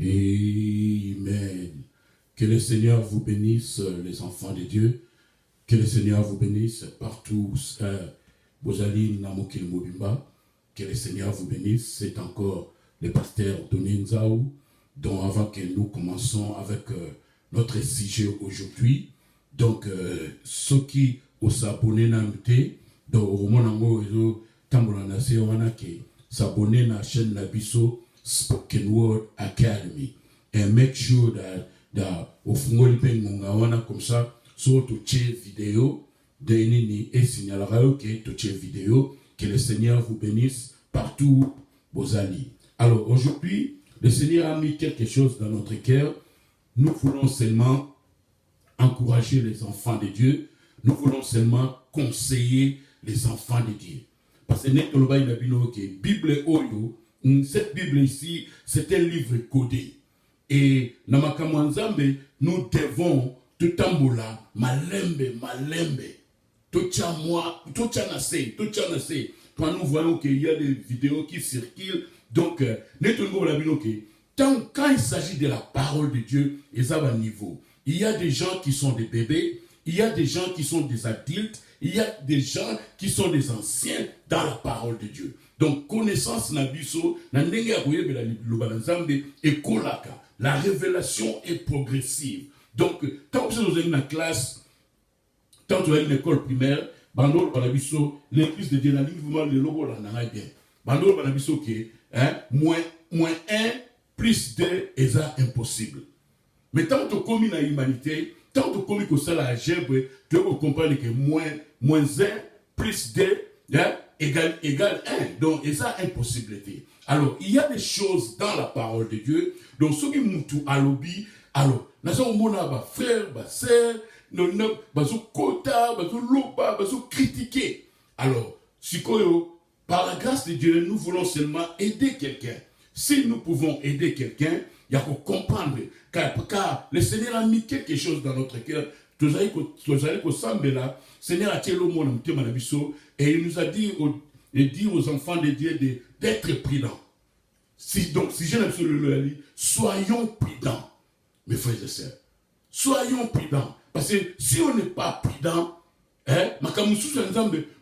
Amen. Que le Seigneur vous bénisse, les enfants de Dieu. Que le Seigneur vous bénisse partout. Bozali Namokil Mobimba. Que le Seigneur vous bénisse. C'est encore le pasteur Donin Nzaou. Donc avant que nous commençons avec notre sujet aujourd'hui. Donc ceux qui s'abonnent n'amité. Donc au moment où Tamboulana Sewanake s'abonner à la chaîne Nabiso Spoken Word Academy. And make sure that au fond comme ça, sur toute vidéo, et signalera que toute vidéo, que le Seigneur vous bénisse partout vos alliés. Alors aujourd'hui, le Seigneur a mis quelque chose dans notre cœur. Nous voulons seulement encourager les enfants de Dieu. Nous voulons seulement conseiller les enfants de Dieu. Parce que Bible Oyo, cette Bible ici, c'est un livre codé. Et Namakamanzambe, nous devons tout tambola, malembe, tout chanase. Quand nous voyons qu'il y a des vidéos qui circulent, donc, quand il s'agit de la parole de Dieu, et ça va à niveau. Il y a des gens qui sont des bébés, il y a des gens qui sont des adultes, il y a des gens qui sont des anciens dans la parole de Dieu. Donc, connaissance nabiso, et kolaka. La révélation est progressive. Donc, quand vous êtes dans la classe, quand vous êtes dans l'école primaire, l'église de Dieu, le logo là, bien. Bandol banabiso que moins 1 plus 2 est impossible. Mais tant que commis dans l'humanité, tant que commis que ça la gèbre, tu peux comprendre que moins 1 plus 2 égale 1. Donc, c'est ça impossibilité. Alors, il y a des choses dans la parole de Dieu. Donc, ceux qui moutou à lobby, alors, nous avons frère, sœur, nous avons kota, nous avons critiquer. Alors, par la grâce de Dieu, nous voulons seulement aider quelqu'un. Si nous pouvons aider quelqu'un, il y a qu'à comprendre. Car le Seigneur a mis quelque chose dans notre cœur. Le Seigneur a tiré le monde et il nous a dit aux enfants de Dieu d'être prudents. Donc, si j'ai le dit, soyons prudents, mes frères et sœurs. Soyons prudents. Parce que si on n'est pas prudent,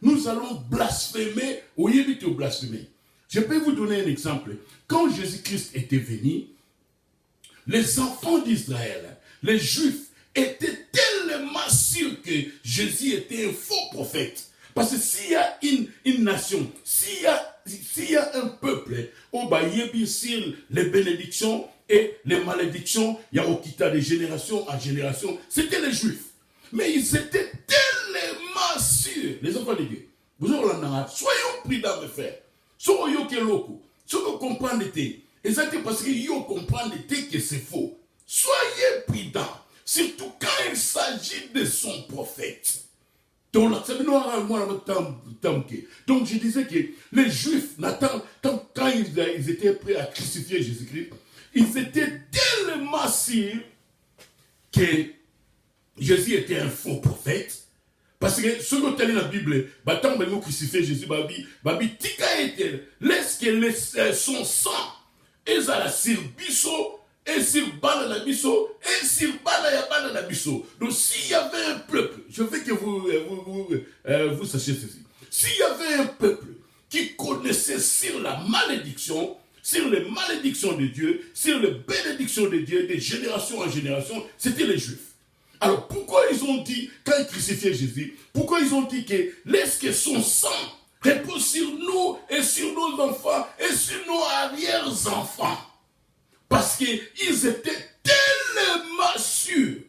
nous allons blasphémer au lieu de blasphémer. Je peux vous donner un exemple. Quand Jésus-Christ était venu, les enfants d'Israël, les Juifs, étaient tellement sûrs que Jésus était un faux prophète. Parce que s'il y a une nation, s'il y a un peuple, sur les bénédictions et les malédictions, il y a au quitta de génération en génération, c'était les Juifs. Mais ils étaient tellement sûrs, les enfants de Dieu. Soyons prudents, mes frères. Soyons locaux. Soyons comprendre. Et ça, c'est parce qu'ils comprennent que c'est faux. Soyez prudents. Surtout quand il s'agit de son prophète. Donc, je disais que les Juifs, quand ils étaient prêts à crucifier Jésus-Christ, ils étaient tellement sûrs que Jésus était un faux prophète. Parce que ce que tu as dans la Bible, quand on crucifié Jésus, laisse que son sang est à la sirbiso, et sur Bala Bisso, et sur Bala Bisso. Donc s'il y avait un peuple, je veux que vous sachiez ceci. S'il y avait un peuple qui connaissait sur la malédiction, sur les malédictions de Dieu, sur les bénédictions de Dieu, de génération en génération, c'était les Juifs. Alors pourquoi ils ont dit, quand ils crucifiaient Jésus, pourquoi ils ont dit que laisse que son sang repose sur nous et sur nos enfants et sur nos arrière-enfants? Parce qu'ils étaient tellement sûrs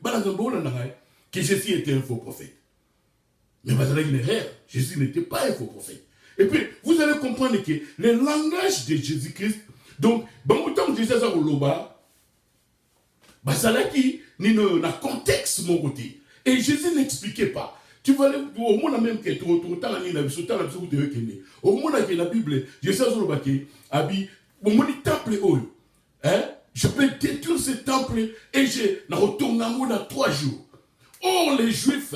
que Jésus était un faux prophète. Mais il y a une erreur. Jésus n'était pas un faux prophète. Et puis, vous allez comprendre que le langage de Jésus-Christ, donc, autant que Jésus a au loba, qui ni dans contexte mon côté. Et Jésus n'expliquait pas. Tu vas aller au monde même que tu as au monde qui la Bible, Jésus a dit abi au monde temple je peux détruire ce temple et je retourne dans 3 jours. Or, les Juifs,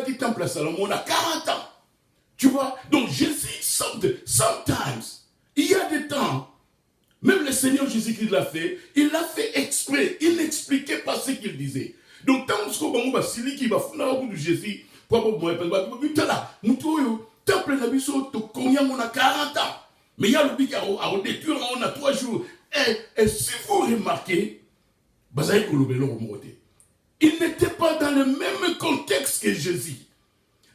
qui temple à Salomon a 40 ans. Tu vois? Donc, Jésus, sometimes, il y a des temps, Même le Seigneur Jésus-Christ l'a fait, il l'a fait exprès. Il n'expliquait pas ce qu'il disait. Donc, tant que Basili qui va fondre au bout de Jésus, pour temple na biso to konya mona 40 ans. Mais il y a le bic à détruire, on a 3 jours. Et si vous remarquez, il n'était pas dans le même contexte que Jésus.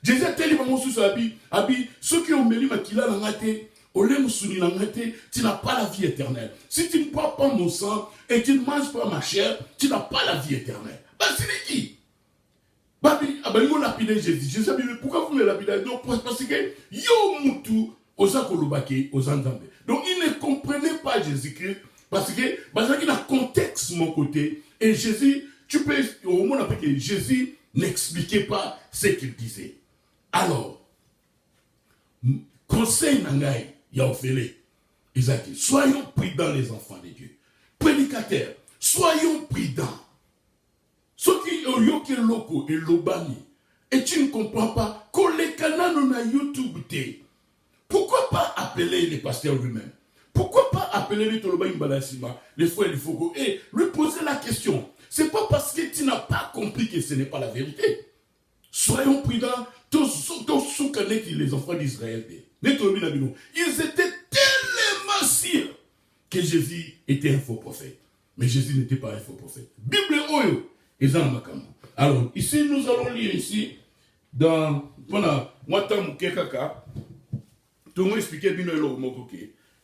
Jésus a tellement mon sous abi, ceux qui ont mêlé ma kila l'angate, tu n'as pas la vie éternelle. Si tu ne bois pas mon sang et tu ne manges pas ma chair, tu n'as pas la vie éternelle. C'est qui? Babi, abalingo lapide Jésus. Jésus a dit, pourquoi vous me lapidez? Donc, parce que yo mutu osa kolubake ozanzambe. Donc, il ne comprenait pas Jésus-Christ parce que il a un contexte mon côté. Et Jésus, tu peux, au moment que Jésus n'expliquait pas ce qu'il disait. Alors, conseil nangai yaofele, Isaac, soyons prudents les enfants de Dieu. Prédicateurs, soyons prudents. Ceux qui ont yoke loko et lobani, et tu ne comprends pas, qu'on les canons na YouTube té. Pourquoi pas appeler les pasteurs lui-même? Pourquoi pas appeler les Toloba Imbalasima, les frères du Fogo, et lui poser la question? C'est pas parce que tu n'as pas compris que ce n'est pas la vérité. Soyons prudents, tous les enfants d'Israël. Ils étaient tellement sûrs que Jésus était un faux prophète. Mais Jésus n'était pas un faux prophète. Bible Oyo. Alors, ici, nous allons lire ici, dans,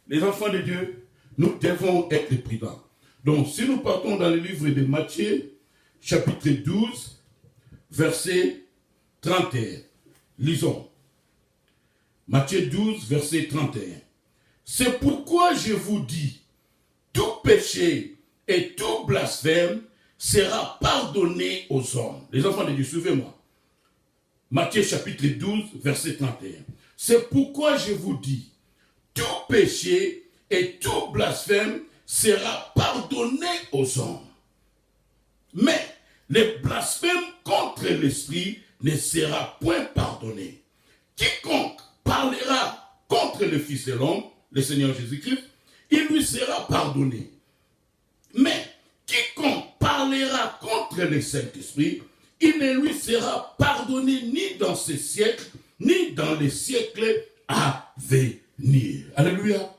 les enfants de Dieu, nous devons être prudents. Donc, si nous partons dans le livre de Matthieu, chapitre 12, verset 31, lisons. Matthieu 12, verset 31. C'est pourquoi je vous dis, tout péché et tout blasphème sera pardonné aux hommes. Les enfants de Dieu, suivez-moi. Matthieu chapitre 12, verset 31. C'est pourquoi je vous dis, tout péché et tout blasphème sera pardonné aux hommes. Mais le blasphème contre l'esprit ne sera point pardonné. Quiconque parlera contre le Fils de l'homme, le Seigneur Jésus-Christ, il lui sera pardonné. Mais quiconque parlera contre le Saint-Esprit, il ne lui sera pardonné ni dans ce siècle, ni dans les siècles à venir. Alléluia.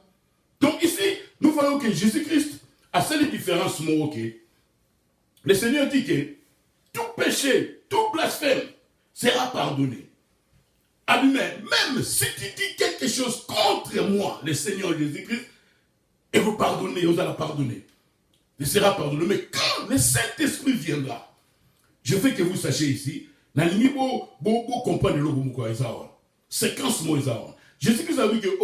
Donc ici, nous voyons que Jésus-Christ a cette différence, le Seigneur dit que tout péché, tout blasphème sera pardonné. Même si tu dis quelque chose contre moi, le Seigneur Jésus-Christ, et vous pardonnez, vous allez pardonner. Il sera pardonné. Mais quand le Saint-Esprit viendra, je veux que vous sachiez ici, séquence Moïsa. Jésus-Christ a dit que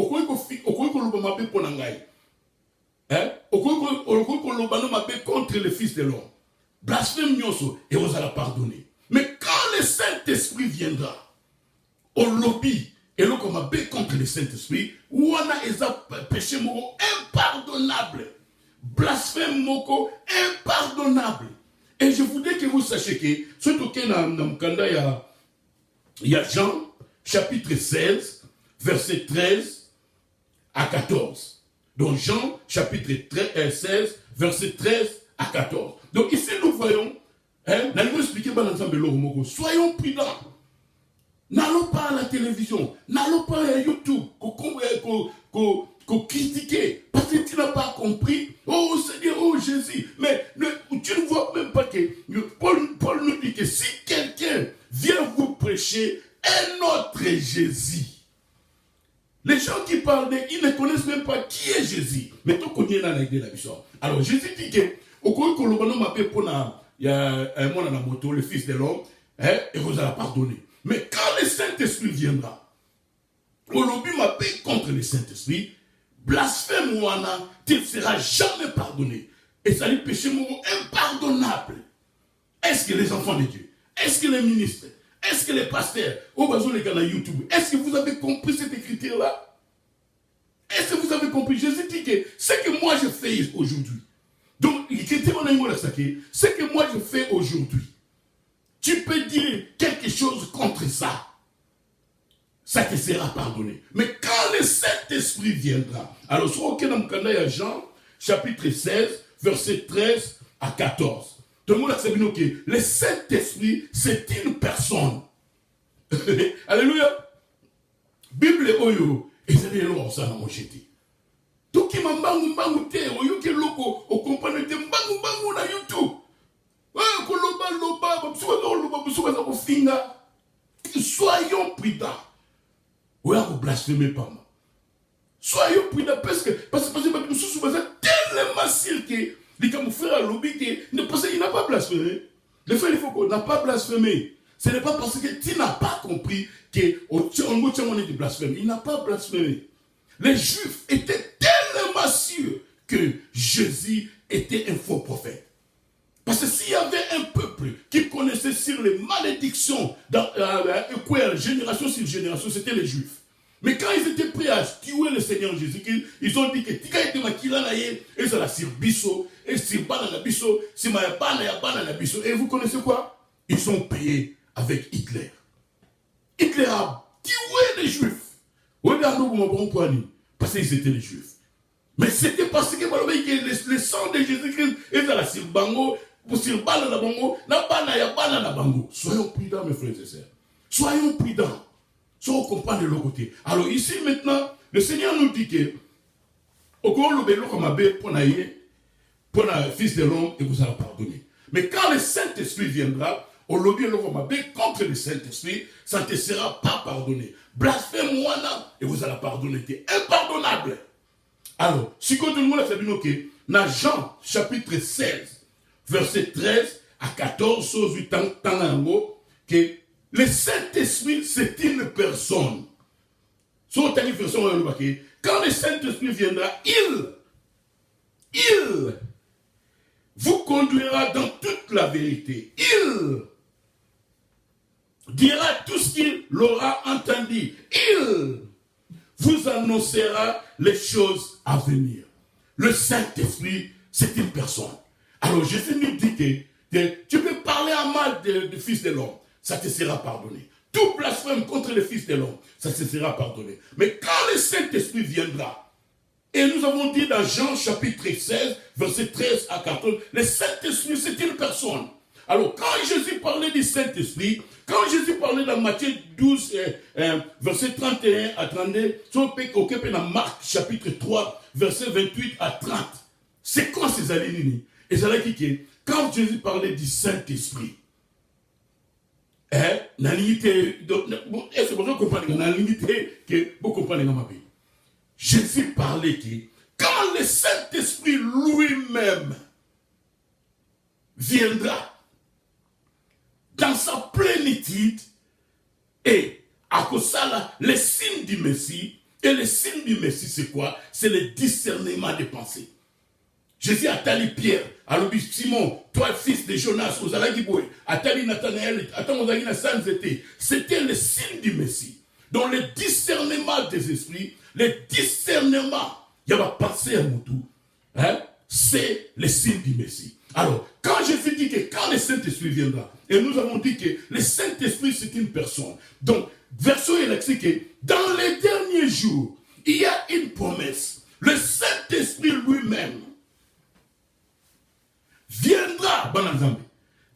contre le Fils de l'homme. Blasphème nyoso, et vous allez pardonner. Mais quand le Saint-Esprit viendra, au lobby, et l'on contre le Saint-Esprit, où on a péché impardonnable. Blasphème moko impardonnable. Et je voudrais que vous sachiez que surtout que il y a Jean chapitre 16 verset 13 à 14. Donc Jean chapitre 16 verset 13 à 14. Donc ici nous voyons, soyons prudents. N'allons pas à la télévision, n'allons pas à YouTube, qu'on critiquer, parce que tu n'as pas compris. Oh Seigneur, oh Jésus. Mais tu ne vois même pas que Paul nous dit que si quelqu'un vient vous prêcher un autre Jésus, les gens qui parlent, ils ne connaissent même pas qui est Jésus. Mais tu connais la vision. Alors Jésus dit que il y a un monde dans la moto, le Fils de l'homme, et vous allez pardonner. Mais quand le Saint-Esprit viendra, au lobby m'appelle contre le Saint-Esprit, blasphème wana, tu ne seras jamais pardonné. Et ça lui péché impardonnable. Est-ce que les enfants de Dieu, est-ce que les ministres, est-ce que les pasteurs, au besoin les canaux YouTube, est-ce que vous avez compris cette écriture-là? Est-ce que vous avez compris? Jésus dit que ce que moi je fais aujourd'hui, donc ce que moi je fais aujourd'hui, tu peux dire quelque chose contre ça. Ça te sera pardonné. Mais quand le Saint-Esprit viendra, alors, soit il y a Jean, chapitre 16, verset 13 à 14. Tout le monde a savoir que le Saint-Esprit, c'est une personne. Alléluia. Bible oyo, ezali eloko ça na mocheti. Tout qui m'a mbangu te, oyo ke loko, o comprendre te mbangu na YouTube. Ouais, ko loba, bsuka za ko finga. Soyons prudents. Oya ko blasphémer pas moi. Soyons prudents parce que nous sommes tellement sûrs que les comme frère lobby il n'a pas blasphémé. Le fait il faut qu'on n'a pas blasphémé. Ce n'est pas parce que tu n'as pas compris que on est de blasphème. Il n'a pas blasphémé. Les Juifs étaient tellement sûrs que Jésus était un faux prophète. Parce que s'il y avait un peuple qui connaissait sur les malédictions génération sur génération, c'était les Juifs. Mais quand ils étaient prêts à tuer le Seigneur Jésus, ils ont dit que Tika était makila na ye, et ça la sur biso, et sur bana na biso, si ma bana na biso. Et vous connaissez quoi? Ils ont payé avec Hitler. Hitler a tué les Juifs. Parce qu'ils étaient les Juifs. Mais c'était parce que le sang de Jésus-Christ est dans la sirbango, pour sirbana na bango, na bana na bango. Soyons prudents, mes frères et sœurs. Soyons prudents. Si on comprend de l'autre côté. Alors ici maintenant, le Seigneur nous dit que au cours le bélo comme abbé pour le fils de l'homme et vous allez pardonner. Mais quand le Saint-Esprit viendra, au lobby le comme abbé contre le Saint-Esprit, ça ne te sera pas pardonné. Blasphème-moi là et vous allez pardonner. C'est impardonnable. Alors, si tout le monde a fait que dans Jean chapitre 16, verset 13 à 14, chose du temps que le Saint-Esprit, c'est une personne. Quand le Saint-Esprit viendra, il vous conduira dans toute la vérité. Il dira tout ce qu'il aura entendu. Il vous annoncera les choses à venir. Le Saint-Esprit, c'est une personne. Alors Jésus nous dit que tu peux parler à mal du Fils de l'homme. Ça te sera pardonné. Tout blasphème contre le Fils de l'homme, ça te sera pardonné. Mais quand le Saint-Esprit viendra, et nous avons dit dans Jean chapitre 16, verset 13 à 14, le Saint-Esprit c'est une personne. Alors quand Jésus parlait du Saint-Esprit, quand Jésus parlait dans Matthieu 12, verset 31 à 32, dans Marc chapitre 3, verset 28 à 30, c'est quoi ces alinéas? Et ça veut dire que quand Jésus parlait du Saint-Esprit, Jésus parlait que quand le Saint-Esprit lui-même viendra dans sa plénitude et à cause de ça, les signes du Messie, et les signes du Messie c'est quoi? C'est le discernement des pensées. Jésus a tali Pierre, a dit Simon, toi fils de Jonas, aux Alagiboué, a tali Nathanaël, attends aux Agina sans été. C'était le signe du Messie. Dans le discernement des esprits, le discernement, il y a pas pensé à Moutou, c'est le signe du Messie. Alors, quand Jésus dit que quand le Saint-Esprit viendra, et nous avons dit que le Saint-Esprit c'est une personne. Donc, verset il a dit que dans les derniers jours, il y a une promesse. Le Saint-Esprit lui-même viendra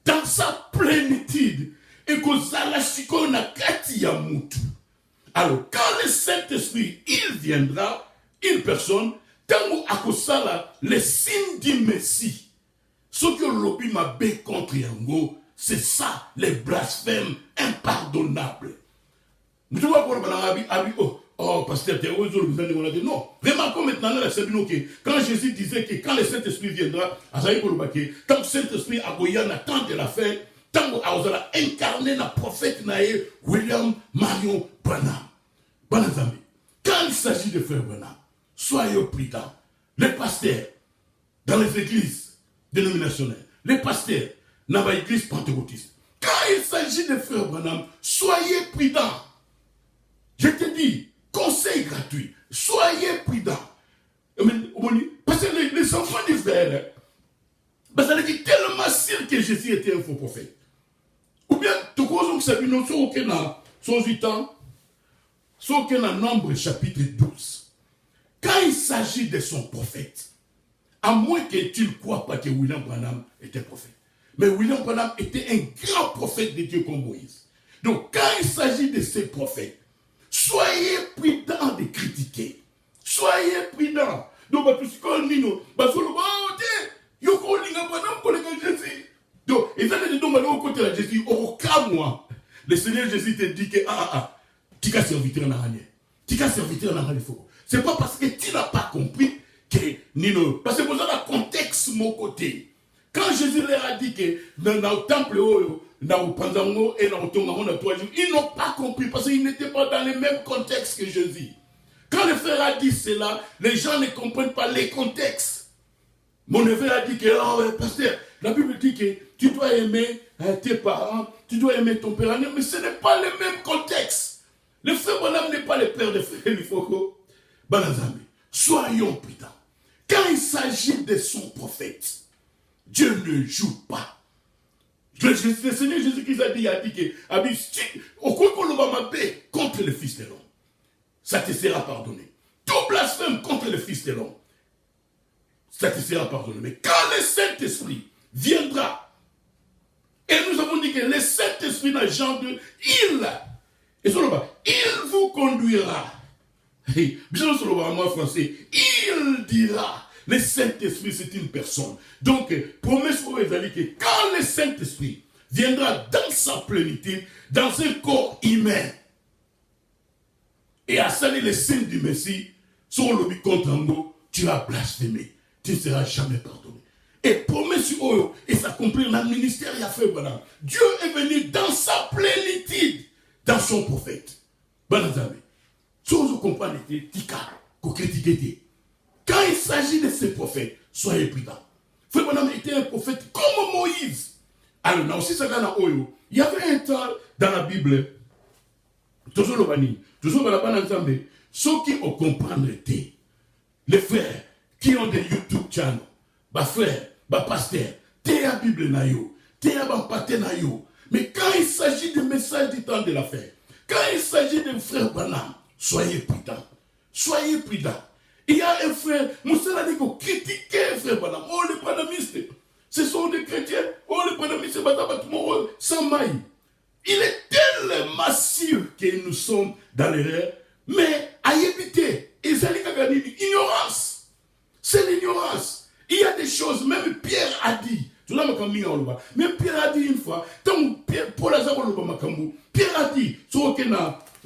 dans sa plénitude et que na kati ya mutu. Alors quand le Saint-Esprit il viendra, une personne tango akosala le signe du Messie. Ce que l'obi m'a bé contre yango, c'est ça les blasphèmes impardonnables. Nous devons voir pasteur Théo, non. Remarquons maintenant la Sabino que quand Jésus disait que quand le Saint-Esprit viendra, tant que le Saint-Esprit a goyana tant de la fin, tant qu'on a incarné le prophète Naé, William Marion Branham. Quand il s'agit de frère Branham, soyez prudents. Les pasteurs dans les églises dénominationnelles, les pasteurs dans les églises pentecôtistes, quand il s'agit de frère Branham, soyez prudents. Je te dis, conseil gratuit, soyez prudents. Parce que les enfants d'Israël, ça dit tellement sûr que Jésus était un faux prophète. Ou bien, tout le monde sait que dans Nombre chapitre 12, quand il s'agit de son prophète, À moins que tu ne crois pas que William Branham était prophète. Mais William Branham était un grand prophète de Dieu comme Moïse. Donc, quand il s'agit de ces prophètes, soyez prudents de critiquer. Soyez prudents. Donc, donc, et ça, c'est donc, au côté de Jésus, au cas moi, le Seigneur Jésus te dit que, tu as serviteur dans l'année. Tu as serviteur dans l'année. C'est pas parce que tu n'as pas compris que, Nino, parce que vous avez un contexte, mon côté. Quand Jésus leur a dit que, dans le temple, dans le Panzango et dans le Tongamon, ils n'ont pas compris parce qu'ils n'étaient pas dans le même contexte que Jésus. Quand le frère a dit cela, les gens ne comprennent pas les contextes. Mon neveu a dit que, pasteur, la Bible dit que tu dois aimer tes parents, tu dois aimer ton père, mais ce n'est pas le même contexte. Le frère Branham n'est pas le père de frère Lifoko. Banazami, soyons prudents. Quand il s'agit de son prophète, Dieu ne joue pas. Le Seigneur Jésus-Christ a dit que, contre le Fils de l'homme, ça te sera pardonné. Tout blasphème contre le Fils de l'homme, ça te sera pardonné. Mais quand le Saint-Esprit viendra, et nous avons dit que le Saint-Esprit dans Jean 2, il vous conduira. Il dira, le Saint-Esprit c'est une personne. Donc, promesse pour les amis que quand le Saint-Esprit viendra dans sa plénitude, dans un corps humain, et à saluer les signes du Messie, sur le but contre un mot, tu as blasphémé. Tu ne seras jamais pardonné. Et promesse sur eux, et s'accomplir dans le ministère, il a fait voilà. Dieu est venu dans sa plénitude, dans son prophète. Banazame. Si vous comprenez, quand il s'agit de ces prophètes, soyez prudents. Frère Branham était un prophète comme Moïse. Alors, là aussi, il y avait un temps dans la Bible, toujours le bani, toujours la banane, ceux qui ont compris, les frères qui ont des YouTube channels, les frères, les pasteurs, la Bible na yo, la paté na yo. Mais quand il s'agit du message du temps de la fête, quand il s'agit d'un frère Branham, soyez prudents. Soyez prudents. Il y a un frère, Moussa a dit qu'on critiquait un frère Branham. Oh, les branhamistes, ce sont des chrétiens. Oh, les branhamistes, sans maille. Il est tellement sûr que nous sommes dans l'erreur, mais à éviter. Et c'est l'ignorance. C'est l'ignorance. Il y a des choses, même Pierre a dit. Mais Pierre a dit une fois, Pierre a dit,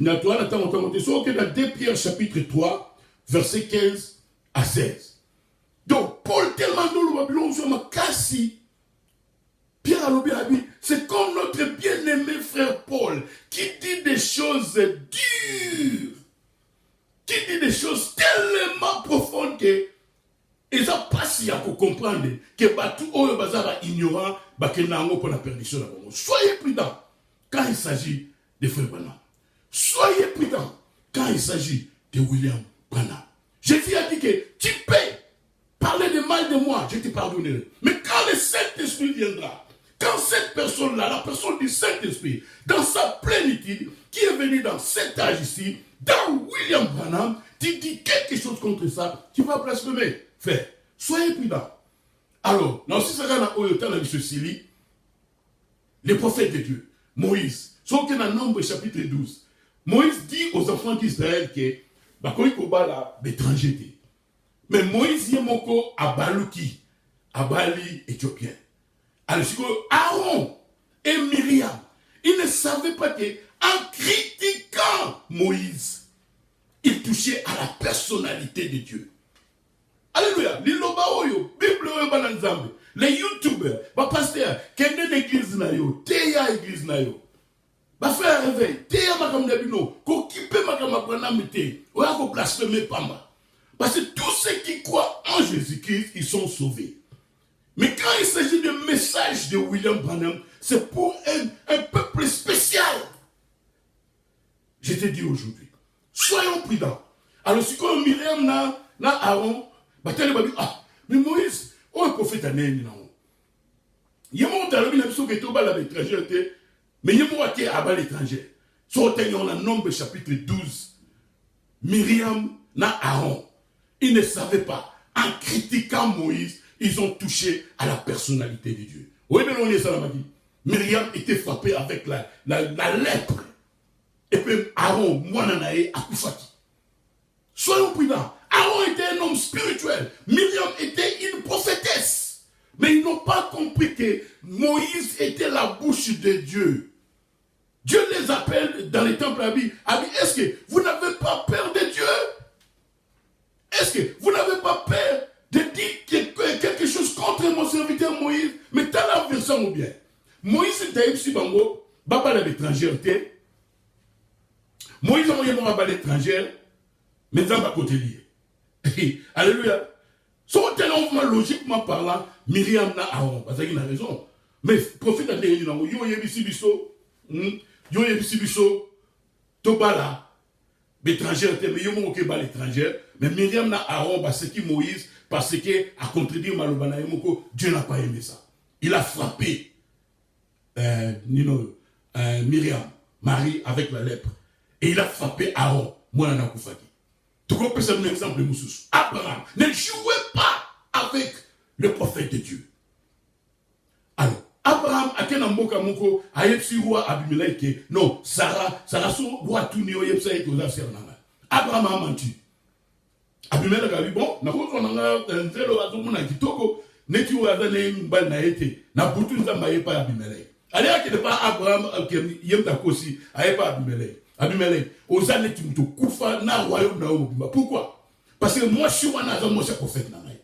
dans 2 Pierre chapitre 3, verset 15 à 16. Donc, Paul tellement dans le Babylone, Pierre a dit, c'est comme notre bien-aimé frère Paul, qui dit des choses dures, qui dit des choses tellement profondes que et ça passe pour comprendre que tout le monde est ignorant, pour la perdition. Soyez prudents quand il s'agit de frère Branham. Soyez prudents quand il s'agit de William Branham. Jésus a dit que tu peux parler de mal de moi, je te pardonnerai. Mais quand le Saint-Esprit viendra, quand cette personne-là, la personne du Saint-Esprit, dans sa plénitude, qui est venue dans cet âge ici, dans William Branham, tu dis quelque chose contre ça, tu vas blasphémer. Frère, soyez prudents. Alors, dans ce cas-là, les prophètes de Dieu, Moïse, sont que dans Nombre chapitre 12, Moïse dit aux enfants d'Israël que l'étranger. Mais Moïse y est moko à Balouki, à Bali éthiopien. Alors, Aaron et Myriam, ils ne savaient pas que, en critiquant Moïse, ils touchaient à la personnalité de Dieu. Alléluia. Les youtubeurs, les pasteurs, qui sont dans l'église, Théa église, va faire un réveil, Théa Makamdabino, qu'occupé Makamapranamité, ou à blasphémer Pamba. Parce que tous ceux qui croient en Jésus-Christ, ils sont sauvés. Mais quand il s'agit de message de William Branham, c'est pour un peuple spécial. Je te dis aujourd'hui, soyons prudents. Alors, si comme Myriam na Aaron, mais Moïse, on est prophète à Néni. Il y a mon talent, il y a un qui est à l'étranger, mais il y a mon qui est à l'étranger. Sur le Nombre chapitre 12, Myriam na Aaron, ils ne savaient pas. en critiquant Moïse, ils ont touché à la personnalité de Dieu. Oui, mais on est ça, m'a dit. Myriam était frappée avec la lèpre. Et puis Aaron, Mouananae, Akoufaki. Soyons prudents. Aaron était un homme spirituel. Myriam était une prophétesse. Mais ils n'ont pas compris que Moïse était la bouche de Dieu. Dieu les appelle dans les temples à vie. Est-ce que vous n'avez pas peur de Dieu? Est-ce que vous n'avez pas peur de dire quelque chose contre mon serviteur Moïse? Mais t'as la version ou bien? Moïse était ici, Bango, Baba l'étranger. Moïse a envoyé Baba l'étranger, mais ça va côté lié. Alléluia. Sur tellement logiquement parlant, Myriam n'a Aaron, parce qu'il a raison. Mais prophète a dit, yo yebisi biso, Tobala, l'étranger, mais yo mo ba l'étranger, mais Myriam n'a Aaron, parce que Moïse, parce que a contredit Malobana, Dieu n'a pas aimé ça. Il a frappé Myriam, Marie, avec la lèpre. Et il a frappé Aaron, moi, on a Koufaki. Tu comprends, c'est un exemple de Moussous. Abraham ne jouait pas avec le prophète de Dieu. Alors, Abraham, a quel amboka moko, a yepsi roi Abimelech, non, Sarah so roi Tunio yepsa et aux affaires. Abraham a menti. Abimelech a dit, bon, n'a pas un zéro à tout le monde qui toko, n'est-ce pas une balle n'a été, n'a pas tout ça, n'a pas Abimelech. Allez, qu'il n'est pas Abraham, qui est aussi, n'a pas Abimelech. Abimelech, aux années tu me koufa na royaume na obima. Pourquoi? Parce que moi je suis un agent, moi je suis prophète na mai.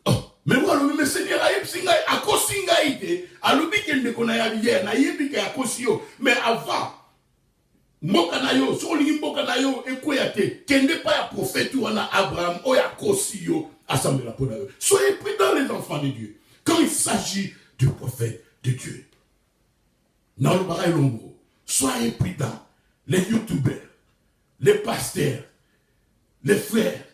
Oh, mais moi le Seigneur a yepsinga a kosinga ite, a lobi ken de kona ya hier na yebika ya kosio, mais avant mboka na yo, so lingi mboka na yo ekoyate, kende pas ya prophète ou na Abraham o ya kosio assemblée la pona. Soyez prudents les enfants de Dieu quand il s'agit du prophète de Dieu. Dans le barail lombo, soyez prudents. Les youtubeurs, les pasteurs, les frères,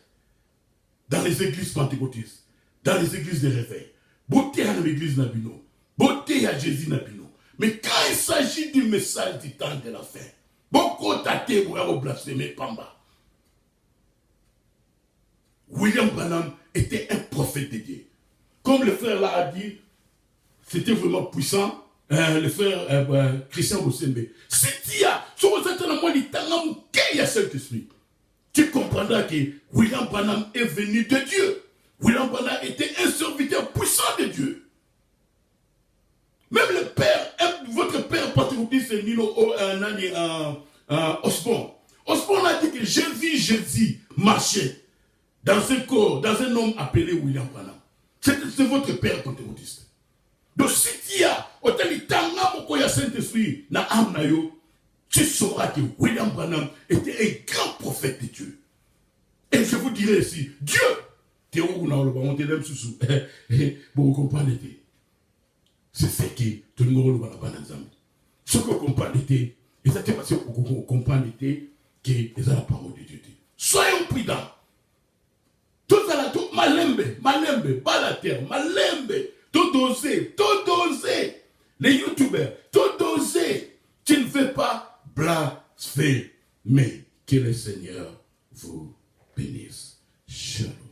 dans les églises pentecôtistes, dans les églises de réveil, beauté à l'église Nabino, beauté à Jésus Nabino. Mais quand il s'agit du message du temps de la fin, beaucoup d'athées vont blasphémer Pamba. William Branham était un prophète de Dieu. Comme le frère l'a a dit, c'était vraiment puissant. Le frère Christian Bosembe. Si tu as, tu comprendras que William Branham est venu de Dieu. William Branham était un serviteur puissant de Dieu. Même le père, votre père pentecôtiste, c'est Nino Osborne. Osborne a dit que Jésus marchait dans un corps, dans un homme appelé William Branham. C'est votre père pentecôtiste. Donc si tu as, tu sauras que William Branham était un grand prophète de Dieu. Et je vous dirai ici, Dieu, vous comprenez, c'est ce qui tout le monde va la ce que vous comprenez, et ça c'est parce que vous comprenez que c'est la parole de Dieu. Soyons prudents. Tout ça là, tout malembe, pas la terre, malembe. Tout doser. Les youtubeurs, tout doser. Tu ne veux pas blasphémer. Que le Seigneur vous bénisse. Shalom.